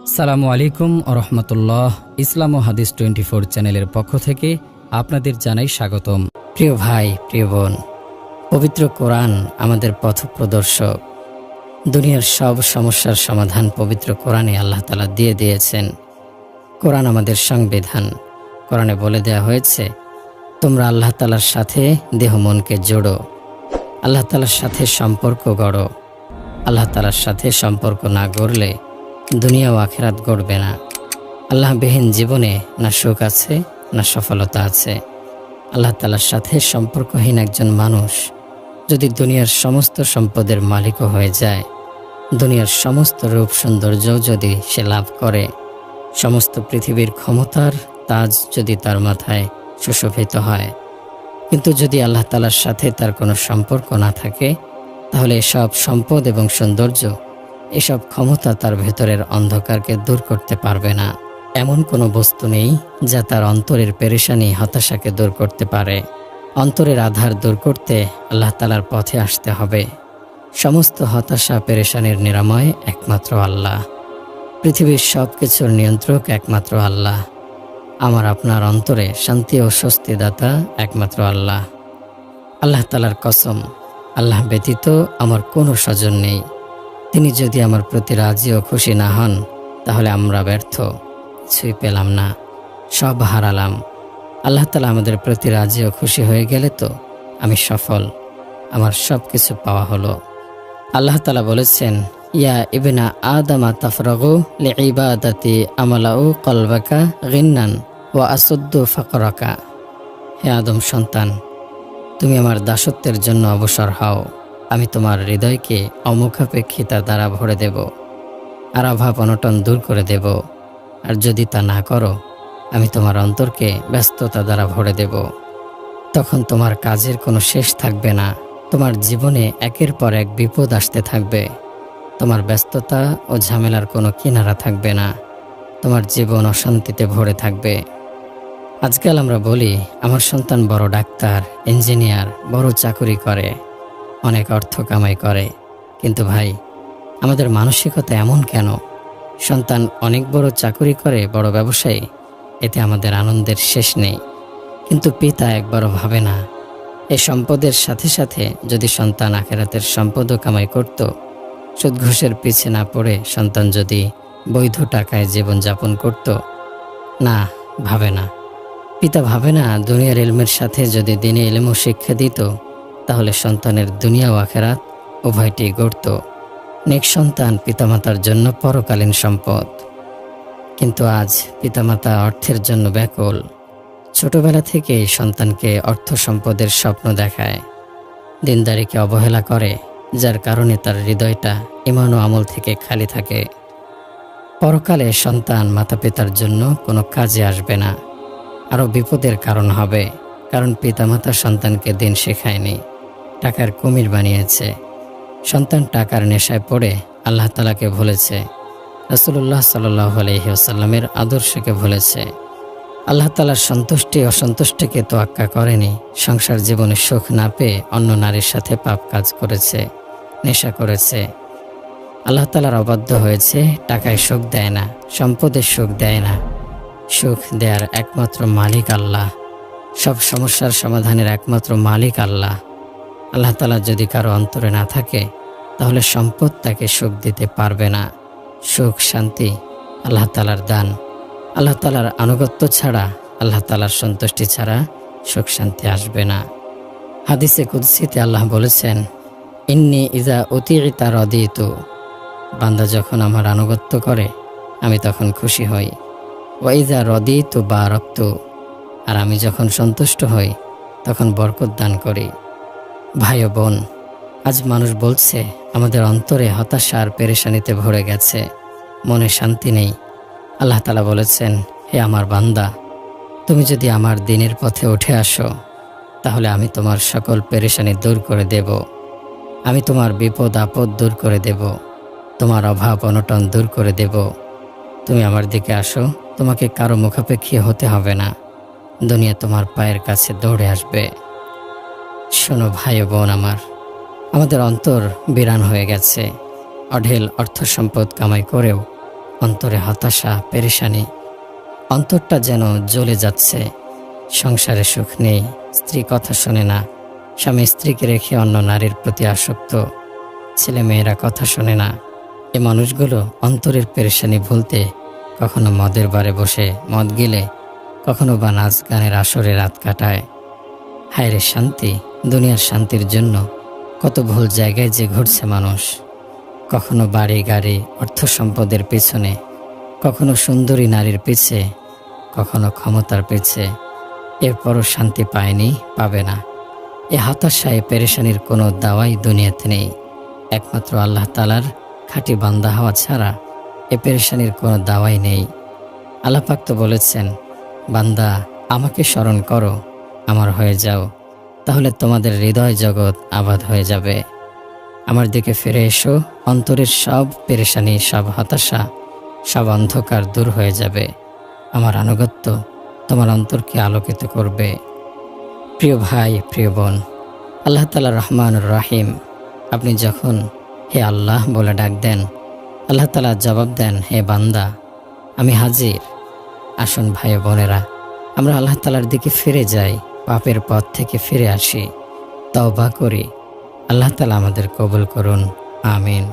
আসসালামু আলাইকুম রহমতুল্লাহ। ইসলাম ও হাদিস 24 চ্যানেলের পক্ষ থেকে আপনাদের জানাই স্বাগতম। প্রিয় ভাই, প্রিয় বোন, পবিত্র কোরআন আমাদের পথপ্রদর্শক। দুনিয়ার সব সমস্যার সমাধান পবিত্র কোরআনে আল্লাহ তাআলা দিয়ে দিয়েছেন। কোরআন আমাদের সংবিধান। কোরআনে বলে দেওয়া হয়েছে, তোমরা আল্লাহ তাআলার সাথে দেহ মনকে জোড়ো, আল্লাহ তাআলার সাথে সম্পর্ক গড়ো। আল্লাহ তাআলার সাথে সম্পর্ক না গড়লে দুনিয়া ও আখিরাত গড়বে না। আল্লাহবিহীন জীবনে না সুখ আছে, না সফলতা আছে। আল্লাহ তাআলার সাথে সম্পর্কহীন একজন মানুষ যদি দুনিয়ার সমস্ত সম্পদের মালিকও হয়ে যায়, দুনিয়ার সমস্ত রূপ সৌন্দর্য যদি সে লাভ করে, সমস্ত পৃথিবীর ক্ষমতার তাজ যদি তার মাথায় সুশোভিত হয়, কিন্তু যদি আল্লাহ তাআলার সাথে তার কোনো সম্পর্ক না থাকে, তাহলে এসব সম্পদ এবং সৌন্দর্য, এসব ক্ষমতা তার ভেতরের অন্ধকারকে দূর করতে পারবে না। এমন কোনো বস্তু নেই যা তার অন্তরের পেরেশানি, হতাশাকে দূর করতে পারে। অন্তরের আধার দূর করতে আল্লাহ তাআলার পথে আসতে হবে। সমস্ত হতাশা পেরেশানির নিরাময় একমাত্র আল্লাহ। পৃথিবীর সব কিছুর নিয়ন্ত্রক একমাত্র আল্লাহ। আমার আপনার অন্তরে শান্তি ও স্বস্তিদাতা একমাত্র আল্লাহ। আল্লাহ তাআলার কসম, আল্লাহ ব্যতীত আমার কোনো স্বজন নেই। তিনি যদি আমার প্রতি রাজি ও খুশি না হন, তাহলে আমরা ব্যর্থ, কিছুই পেলাম না, সব হারালাম। আল্লাহ তাআলা আমাদের প্রতি রাজি ও খুশি হয়ে গেলে তো আমি সফল, আমার সব কিছু পাওয়া হলো। আল্লাহ তাআলা বলেছেন, ইয়া ইবনা আদামা তাফরাগু লিইবাদাতি আমালাউ কলবাকা গিন্নান ওয়া আসুদ্দু ফাকরাকা। হে আদম সন্তান, তুমি আমার দাসত্বের জন্য অবসর হও। আমি তোমার হৃদয়কে অমুখাপেক্ষিতা দ্বারা ভরে দেব, আর অভাব অনটন দূর করে দেব। আর যদি তা না করো, আমি তোমার অন্তরকে ব্যস্ততা দ্বারা ভরে দেব। তখন তোমার কাজের কোনো শেষ থাকবে না। তোমার জীবনে একের পর এক বিপদ আসতে থাকবে। তোমার ব্যস্ততা ও ঝামেলার কোনো কিনারা থাকবে না। তোমার জীবন অশান্তিতে ভরে থাকবে। আজকাল আমরা বলি, আমার সন্তান বড় ডাক্তার, ইঞ্জিনিয়ার, বড় চাকুরি করে, অনেক অর্থ কামাই করে। কিন্তু ভাই, আমাদের মানসিকতা এমন কেন? সন্তান অনেক বড় চাকুরি করে, বড় ব্যবসায়ী, এতে আমাদের আনন্দের শেষ নেই। কিন্তু পিতা একবারও ভাবে না, এই সম্পদের সাথে সাথে যদি সন্তান আখিরাতের সম্পদও কামাই করত, সুদ ঘুষের পিছে না পড়ে সন্তান যদি বৈধ টাকায় জীবনযাপন করত, না, ভাবে না। পিতা ভাবে না, দুনিয়ার ইলমের সাথে যদি দিনে ইলমও শিক্ষা দিত, তাহলে সন্তানের দুনিয়া ও আখিরাত উভয়টি গড়ত। নেক সন্তান পিতামাতার জন্য পরকালীন সম্পদ। কিন্তু আজ পিতামাতা অর্থের জন্য ব্যাকুল। ছোটবেলা থেকেই সন্তানকে অর্থ সম্পদের স্বপ্ন দেখায়, দিনদারিকে অবহেলা করে, যার কারণে তার হৃদয়টা ঈমান ও আমল থেকে খালি থাকে। পরকালে সন্তান মাতা পিতার জন্য কোনো কাজে আসবে না, আরও বিপদের কারণ হবে। কারণ পিতামাতা সন্তানকে দিন শেখায়নি, টাকার কুমির বানিয়েছে। সন্তান টাকার নেশায় পড়ে আল্লাহ তাআলাকে ভুলেছে, রাসূলুল্লাহ সাল্লাল্লাহু আলাইহি ওয়াসাল্লামের আদর্শকে ভুলেছে। আল্লাহ তাআলার সন্তুষ্টি অসন্তুষ্টিকে তোয়াক্কা করেনি। সংসার জীবনে সুখ না পেয়ে অন্য নারীর সাথে পাপ কাজ করেছে, নেশা করেছে। আল্লাহ তাআলার অবাধ্য হয়েছে। টাকায় সুখ দেয় না, সম্পদে সুখ দেয় না। সুখ দেয়ার একমাত্র মালিক আল্লাহ। সব সমস্যার সমাধানের একমাত্র মালিক আল্লাহ। আল্লাহ তাআলা যদি কারো অন্তরে না থাকে, তাহলে সম্পদ তাকে সুখ দিতে পারবে না। সুখ শান্তি আল্লাহ তাআলার দান। আল্লাহ তাআলার আনুগত্য ছাড়া, আল্লাহ তাআলার সন্তুষ্টি ছাড়া সুখ শান্তি আসবে না। হাদিসে কুদসিতে আল্লাহ বলেছেন, ইন্নী ইজা উতিইতা রাদিতু। বান্দা যখন আমার আনুগত্য করে, আমি তখন খুশি হই। ওয়া ইজা রাদিতু বারাকতু। আর আমি যখন সন্তুষ্ট হই, তখন বরকত দান করি। ভাই ও বোন, আজ মানুষ বলছে আমাদের অন্তরে হতাশা আর পেরেশানিতে ভরে গেছে, মনে শান্তি নেই। আল্লাহ তাআলা বলেছেন, হে আমার বান্দা, তুমি যদি আমার দ্বীনের পথে উঠে আসো, তাহলে আমি তোমার সকল পেরেশানি দূর করে দেব। আমি তোমার বিপদ আপদ দূর করে দেব, তোমার অভাব অনটন দূর করে দেব। তুমি আমার দিকে আসো, তোমাকে কারো মুখাপেক্ষী হতে হবে না। দুনিয়া তোমার পায়ের কাছে দৌড়ে আসবে। শোনো ভাই ও বোন আমার, আমাদের অন্তর বিরান হয়ে গেছে। অঢেল অর্থ সম্পদ কামাই করেও অন্তরে হতাশা, পেরেশানি, অন্তরটা যেন জ্বলে যাচ্ছে। সংসারে সুখ নেই, স্ত্রী কথা শোনে না, স্বামী স্ত্রীকে রেখে অন্য নারীর প্রতি আসক্ত, ছেলে মেয়েরা কথা শোনে না। এ মানুষগুলো অন্তরের পেরেশানি ভুলতে কখনো মদের বারে বসে মদ গিলে, কখনো বা নাচ গানের আসরে রাত কাটায়। হায়রে শান্তি, দুনিয়ার শান্তির জন্য কত ভুল জায়গায় যে ঘুরছে মানুষ। কখনো বাড়ি গাড়ি অর্থ সম্পদের পেছনে, কখনো সুন্দরী নারীর পিছে, কখনো ক্ষমতার পিছে, এরপরও শান্তি পায়নি, পাবে না। এ হতাশায় পেরেশানির কোনো দাওয়াই দুনিয়াতে নেই। একমাত্র আল্লাহ তাআলার খাঁটি বান্দা হওয়া ছাড়া এ পেরেশানির কোনো দাওয়াই নেই। আল্লাহ পাক তো বলেছেন, বান্দা আমাকে স্মরণ করো, আমার হয়ে যাও, তাহলে তোমাদের হৃদয় জগৎ আবাদ হয়ে যাবে। আমার দিকে ফিরে এসো, অন্তরের সব পেরেশানি, সব হতাশা, সব অন্ধকার দূর হয়ে যাবে। আমার আনুগত্য তোমার অন্তরকে আলোকিত করবে। প্রিয় ভাই, প্রিয় বোন, আল্লাহ তাআলা রহমানুর রহিম। আপনি যখন হে আল্লাহ বলে ডাক দেন, আল্লাহ তাআলা জবাব দেন, হে বান্দা আমি হাজির। আসুন ভাই বোনেরা, আমরা আল্লাহ তাআলার দিকে ফিরে যাই, পাপের পথ থেকে ফিরে আসি, তওবা করি। আল্লাহ তাআলা আমাদের কবুল করুন, আমিন।